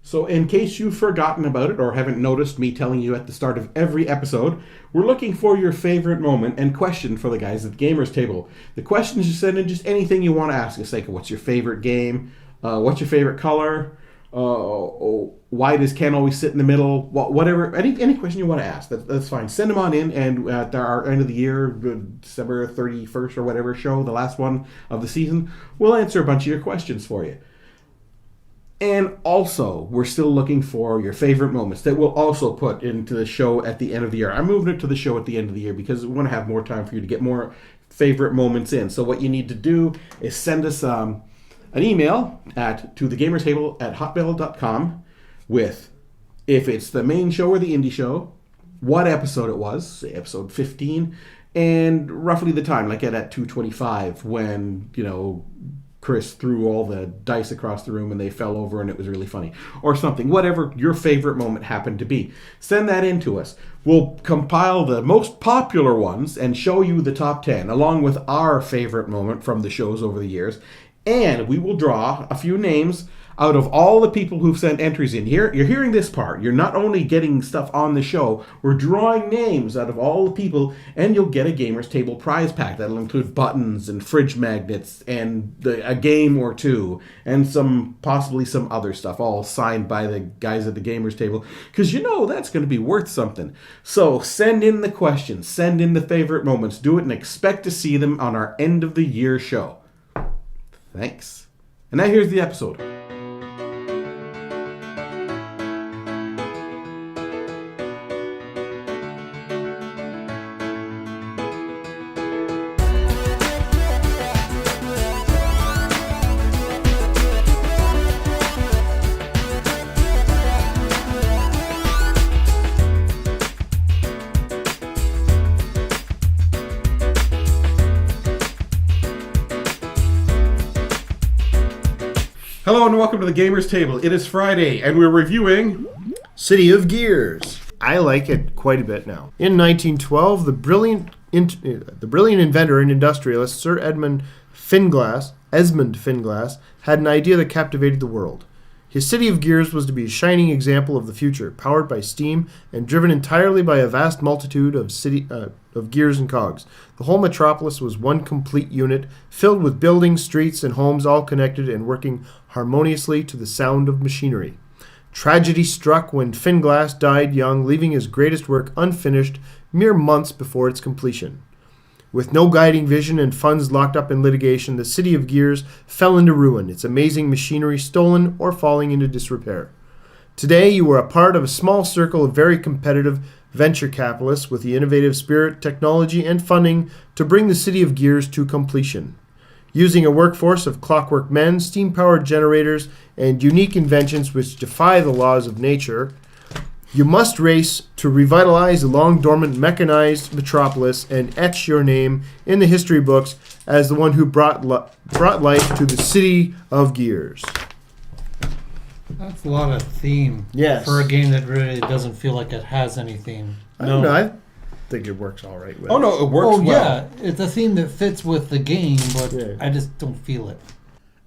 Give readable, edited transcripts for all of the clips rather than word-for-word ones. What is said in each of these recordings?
So in case you've forgotten about it or haven't noticed me telling you at the start of every episode, we're looking for your favorite moment and question for the guys at the Gamers Table. The questions you send in just anything you want to ask us, like what's your favorite game, what's your favorite color, why does Ken always sit in the middle, whatever, any question you want to ask, that's fine. Send them on in, and at our end of the year, December 31st or whatever show, the last one of the season, we'll answer a bunch of your questions for you. And also, we're still looking for your favorite moments that we'll also put into the show at the end of the year. I'm moving it to the show at the end of the year because we want to have more time for you to get more favorite moments in. So what you need to do is send us an email to thegamerstable@hotmail.com with, if it's the main show or the indie show, what episode it was, say episode 15, and roughly the time, like at 2:25 when, Chris threw all the dice across the room and they fell over and it was really funny. Or something. Whatever your favorite moment happened to be. Send that in to us. We'll compile the most popular ones and show you the top 10, along with our favorite moment from the shows over the years. And we will draw a few names out of all the people who've sent entries in. Here, you're hearing this part. You're not only getting stuff on the show, we're drawing names out of all the people, and you'll get a Gamers Table prize pack. That'll include buttons and fridge magnets and a game or two, and possibly some other stuff, all signed by the guys at the Gamers Table, because that's going to be worth something. So send in the questions, send in the favorite moments, do it, and expect to see them on our end of the year show. Thanks. And now here's the episode. Hello and welcome to the Gamers Table. It is Friday and we're reviewing City of Gears. I like it quite a bit now. In 1912, the brilliant inventor and industrialist Sir Esmond Finglass had an idea that captivated the world. His City of Gears was to be a shining example of the future, powered by steam and driven entirely by a vast multitude of gears and cogs. The whole metropolis was one complete unit, filled with buildings, streets, and homes, all connected and working harmoniously to the sound of machinery. Tragedy struck when Finglass died young, leaving his greatest work unfinished mere months before its completion. With no guiding vision and funds locked up in litigation, the City of Gears fell into ruin, its amazing machinery stolen or falling into disrepair. Today, you are a part of a small circle of very competitive venture capitalists with the innovative spirit, technology, and funding to bring the City of Gears to completion. Using a workforce of clockwork men, steam-powered generators, and unique inventions which defy the laws of nature, you must race to revitalize the long-dormant mechanized metropolis and etch your name in the history books as the one who brought life to the City of Gears. That's a lot of theme for a game that really doesn't feel like it has any theme. I don't know. I think it works all right with it. Oh, no, it works well. Yeah, it's a theme that fits with the game, but I just don't feel it.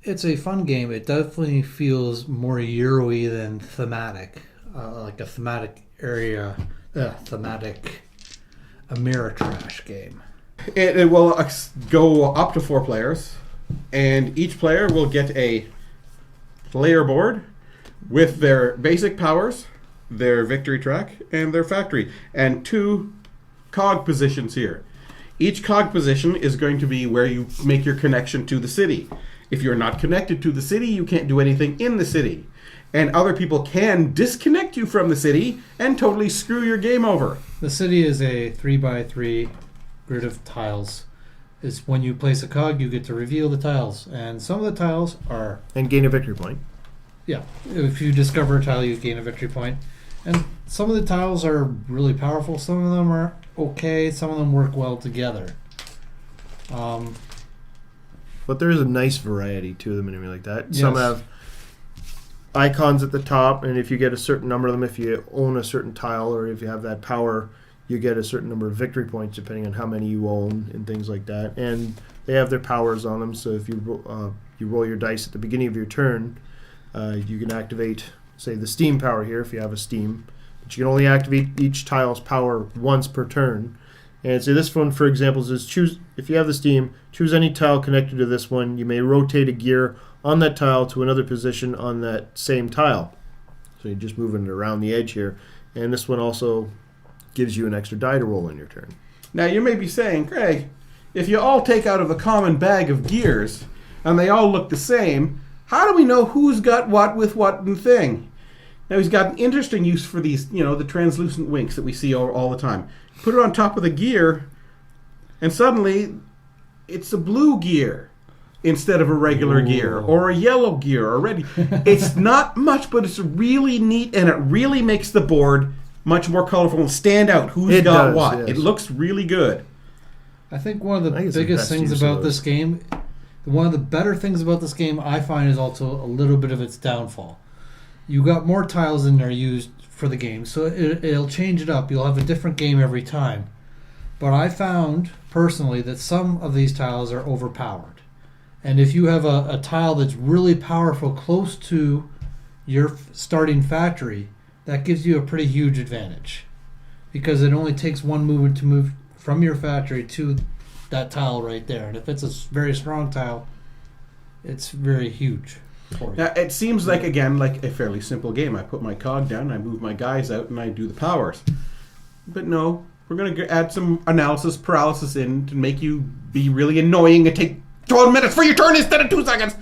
It's a fun game. It definitely feels more Euro-y than thematic. Like a thematic Ameritrash game. It will go up to 4 players, and each player will get a player board with their basic powers, their victory track, and their factory, and 2 cog positions here. Each cog position is going to be where you make your connection to the city. If you're not connected to the city, you can't do anything in the city. And other people can disconnect you from the city and totally screw your game over. The city is a 3x3 grid of tiles. Is when you place a cog, you get to reveal the tiles. And some of the tiles are... And gain a victory point. Yeah. If you discover a tile, you gain a victory point. And some of the tiles are really powerful. Some of them are okay. Some of them work well together. But there is a nice variety to them and everything like that. Yes. Some have icons at the top, and if you get a certain number of them, if you own a certain tile or if you have that power, you get a certain number of victory points depending on how many you own and things like that. And they have their powers on them, so if you roll your dice at the beginning of your turn, you can activate say, the steam power here, if you have a steam. But you can only activate each tile's power once per turn. And say this one, for example, says choose, if you have the steam, choose any tile connected to this one. You may rotate a gear on that tile to another position on that same tile. So you're just moving it around the edge here. And this one also gives you an extra die to roll in your turn. Now, you may be saying, Craig, if you all take out of a common bag of gears and they all look the same, how do we know who's got what with what and thing? Now, he's got an interesting use for these, the translucent winks that we see all the time. Put it on top of the gear, and suddenly it's a blue gear instead of a regular gear, or a yellow gear, or a red. It's not much, but it's really neat, and it really makes the board much more colorful and stand out who's got what. Yes. It looks really good. I think one of the biggest things about this game, one of the better things about this game, I find, is also a little bit of its downfall. You got more tiles in there used for the game, so it'll change it up. You'll have a different game every time. But I found, personally, that some of these tiles are overpowered. And if you have a tile that's really powerful close to your starting factory, that gives you a pretty huge advantage. Because it only takes one movement to move from your factory to that tile right there. And if it's a very strong tile, it's very huge. Now, it seems like, again, like a fairly simple game. I put my cog down, I move my guys out, and I do the powers. But no, we're going to add some analysis paralysis in to make you be really annoying and take 12 minutes for your turn instead of 2 seconds.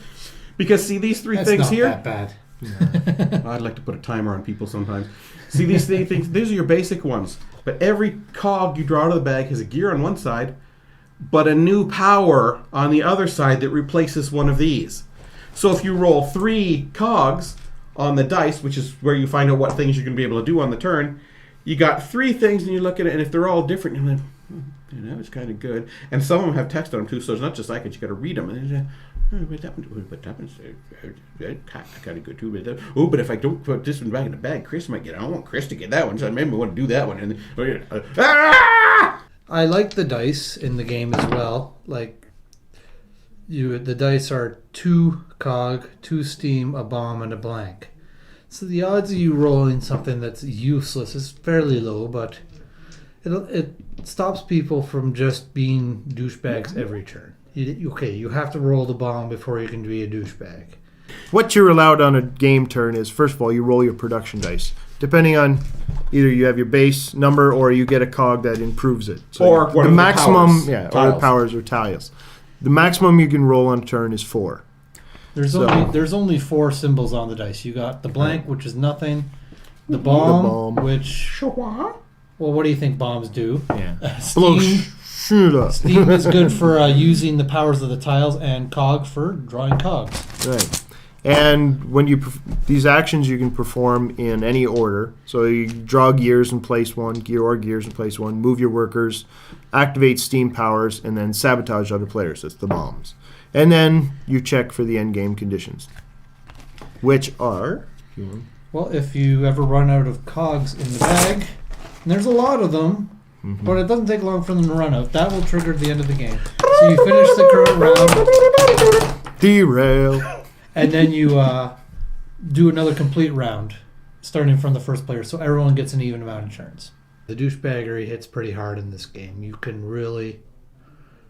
Because, see, these three things here... That's not that bad. I'd like to put a timer on people sometimes. See, these things, these are your basic ones. But every cog you draw out of the bag has a gear on one side, but a new power on the other side that replaces one of these. So if you roll 3 cogs on the dice, which is where you find out what things you're going to be able to do on the turn, you got 3 things and you look at it, and if they're all different, you're like, that was kind of good. And some of them have text on them too, so it's not just like it, you got to read them. And what happens? Kind of good too. But if I don't put this one back in the bag, Chris might get it. I don't want Chris to get that one, so maybe I want to do that one. And I like the dice in the game as well. Like, the dice are 2 cog, 2 steam, a bomb, and a blank. So the odds of you rolling something that's useless is fairly low, but it stops people from just being douchebags every turn. You have to roll the bomb before you can be a douchebag. What you're allowed on a game turn is, first of all, you roll your production dice. Depending on either you have your base number or you get a cog that improves it. So or the maximum, powers, or the powers or tiles. The maximum you can roll on a turn is 4. There's only 4 symbols on the dice. You got the blank, which is nothing. The bomb, which... Well, what do you think bombs do? Yeah. Steam is good for using the powers of the tiles, and cog for drawing cogs. Right. And when these actions you can perform in any order. So you draw gears and place one, gears and place one, move your workers, activate steam powers, and then sabotage other players. That's the bombs. And then you check for the end game conditions, which are... Well, if you ever run out of cogs in the bag, and there's a lot of them, but it doesn't take long for them to run out, that will trigger the end of the game. So you finish the current round. Derail. And then you do another complete round, starting from the first player, so everyone gets an even amount of turns. The douchebaggery hits pretty hard in this game. You can really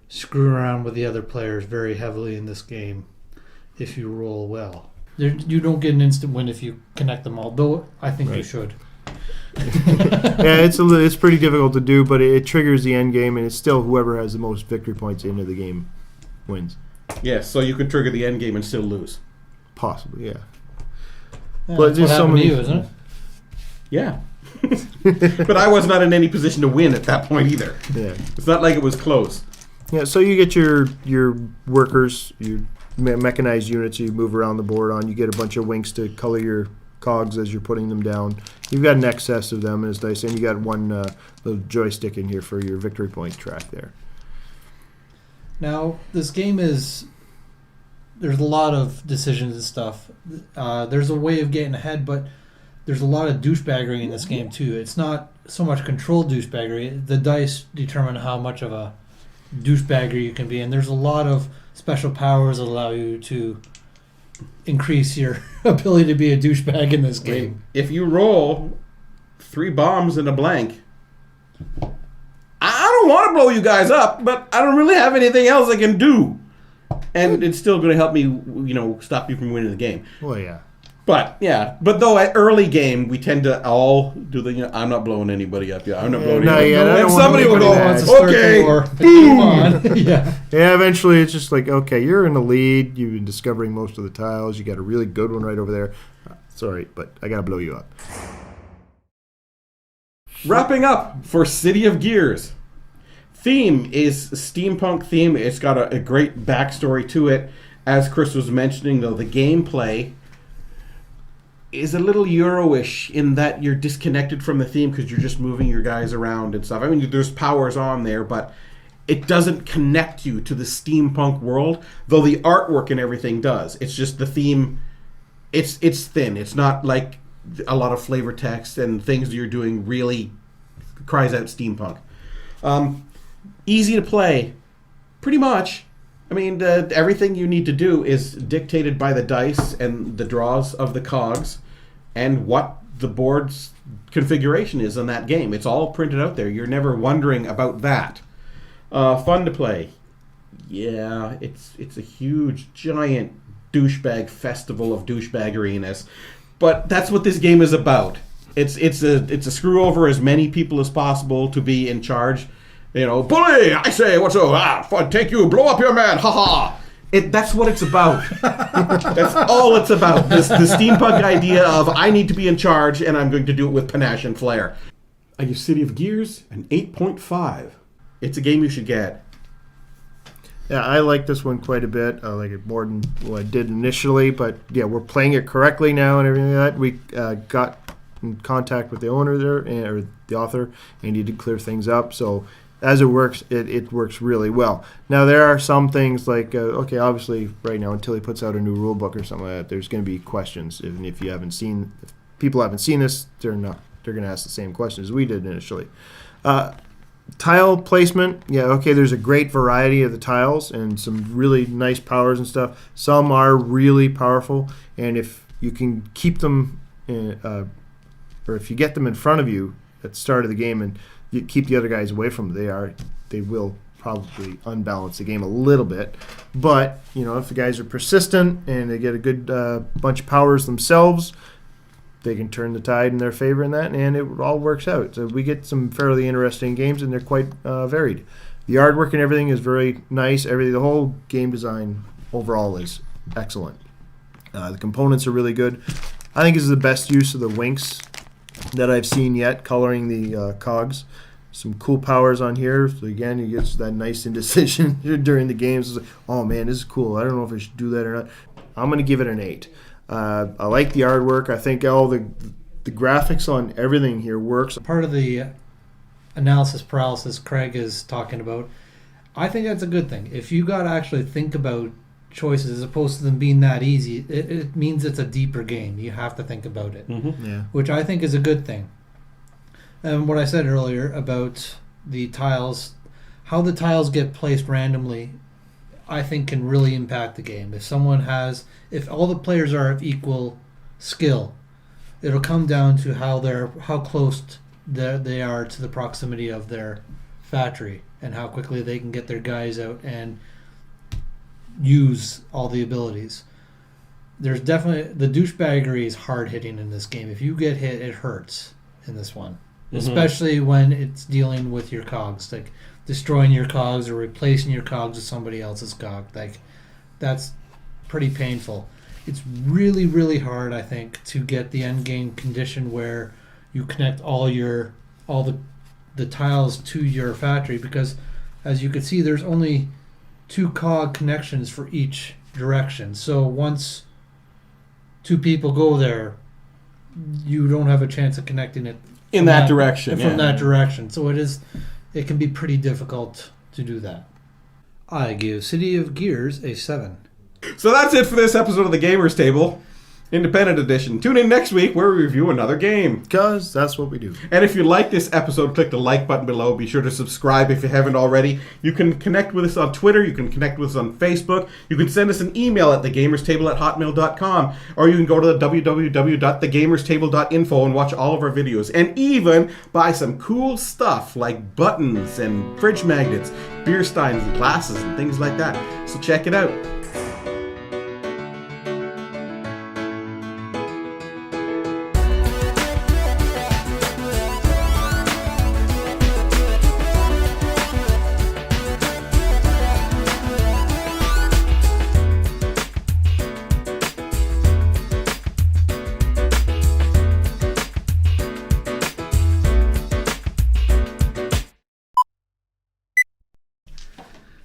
screw around with the other players very heavily in this game if you roll well. You don't get an instant win if you connect them all, though I think you should. Yeah, it's pretty difficult to do, but it triggers the end game, and it's still whoever has the most victory points into the game wins. Yes, so you could trigger the end game and still lose. Possibly, yeah. But that's what happened to you, isn't it? Yeah. But I was not in any position to win at that point either. Yeah. It's not like it was close. Yeah, so you get your workers, your mechanized units you move around the board on. You get a bunch of winks to color your cogs as you're putting them down. You've got an excess of them, as nice, and you got one little joystick in here for your victory point track there. Now, this game there's a lot of decisions and stuff. There's a way of getting ahead, but there's a lot of douchebaggery in this game too. It's not so much controlled douchebaggery. The dice determine how much of a douchebagger you can be, and there's a lot of special powers that allow you to increase your ability to be a douchebag in this game. If you roll 3 bombs in a blank, I don't want to blow you guys up, but I don't really have anything else I can do. And it's still going to help me, stop you from winning the game. Well, yeah. But though at early game, we tend to all do the, I'm not blowing anybody up. Yeah, I'm not blowing anybody up. And somebody will go, okay, boom. Yeah. Yeah, eventually it's just like, okay, you're in the lead. You've been discovering most of the tiles. You got a really good one right over there. Sorry, but I got to blow you up. Wrapping up for City of Gears. Theme is steampunk theme. It's got a great backstory to it. As Chris was mentioning, though, the gameplay is a little Euro-ish in that you're disconnected from the theme because you're just moving your guys around and stuff. I mean, there's powers on there, but it doesn't connect you to the steampunk world, though the artwork and everything does. It's just the theme, it's thin. It's not like a lot of flavor text and things that you're doing really cries out steampunk. Easy to play, pretty much. I mean, everything you need to do is dictated by the dice and the draws of the cogs and what the board's configuration is in that game. It's all printed out there. You're never wondering about that. Fun to play. Yeah, it's a huge, giant douchebag festival of douchebaggeriness. But that's what this game is about. It's a screw over as many people as possible to be in charge. Bully! I say, what's up? Fun, take you, blow up your man, haha! That's what it's about. That's all it's about. The steampunk idea of I need to be in charge and I'm going to do it with panache and flair. I give City of Gears an 8.5. It's a game you should get. Yeah, I like this one quite a bit. I like it more than what I did initially, but yeah, we're playing it correctly now and everything like that. We got in contact with the owner there, or the author, and he did clear things up, so as it works, it works really well. Now, there are some things like, obviously, right now, until he puts out a new rule book or something like that, there's going to be questions. Even if people haven't seen this, they're going to ask the same questions we did initially. Tile placement, there's a great variety of the tiles and some really nice powers and stuff. Some are really powerful, and if you can keep them, or if you get them in front of you at the start of the game and you keep the other guys away from them, they will probably unbalance the game a little bit. But, if the guys are persistent and they get a good bunch of powers themselves, they can turn the tide in their favor in that, and it all works out. So we get some fairly interesting games, and they're quite varied. The artwork and everything is very nice. The whole game design overall is excellent. The components are really good. I think this is the best use of the winks that I've seen yet, coloring the cogs. Some cool powers on here. So again, you get that nice indecision during the games. It's like, oh man, this is cool. I don't know if I should do that or not. I'm going to give it an 8. I like the artwork. I think all the graphics on everything here works. Part of the analysis paralysis Craig is talking about, I think that's a good thing. If you got to actually think about choices as opposed to them being that easy, it means it's a deeper game. You have to think about it, which I think is a good thing. And what I said earlier about the tiles, how the tiles get placed randomly, I think can really impact the game. If all the players are of equal skill, it'll come down to how close they are to the proximity of their factory and how quickly they can get their guys out and use all the abilities. There's definitely the douchebaggery is hard hitting in this game. If you get hit, it hurts in this one, especially when it's dealing with your cogs, like destroying your cogs or replacing your cogs with somebody else's cog. Like that's pretty painful. It's really, really hard, I think, to get the end game condition where you connect all the tiles to your factory, because as you can see, there's only 2 cog connections for each direction. So once 2 people go there, you don't have a chance of connecting it in that direction. From that direction. So it can be pretty difficult to do that. I give City of Gears a 7. So that's it for this episode of the Gamers Table. Independent edition. Tune in next week where we review another game. Because that's what we do. And if you like this episode, click the like button below. Be sure to subscribe if you haven't already. You can connect with us on Twitter. You can connect with us on Facebook. You can send us an email at thegamerstable@hotmail.com. Or you can go to the www.thegamerstable.info and watch all of our videos. And even buy some cool stuff like buttons and fridge magnets, beer steins and glasses and things like that. So check it out.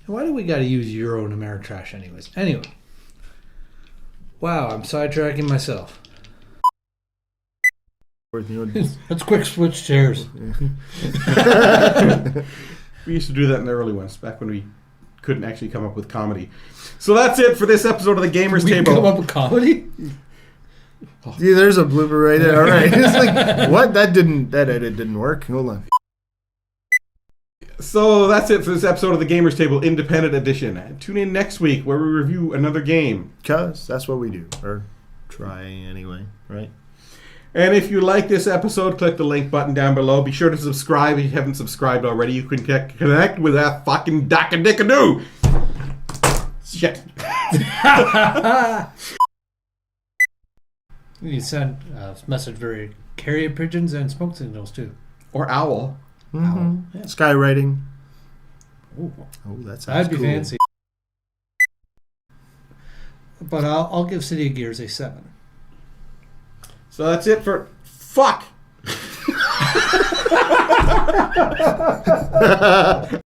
Why do we got to use Euro and Ameritrash anyways? Anyway. Wow, I'm sidetracking myself. Let's quick switch chairs. We used to do that in the early ones, back when we couldn't actually come up with comedy. So that's it for this episode of the Gamers Table. Come up with comedy? Yeah, there's a blooper right there. All right. It's like, what? That edit didn't work. Hold on. So that's it for this episode of the Gamers Table Independent Edition. Tune in next week where we review another game. Because that's what we do. Or try anyway, right? And if you like this episode, click the link button down below. Be sure to subscribe if you haven't subscribed already. You can connect with that fucking Daka-Dicka-Doo. Shit. You send a message very carrier pigeons and smoke signals too. Or owl. Mm-hmm. Yeah. Skywriting. Ooh. Oh, that sounds That'd be cool. fancy. But I'll give City of Gears a 7. So that's it for... Fuck!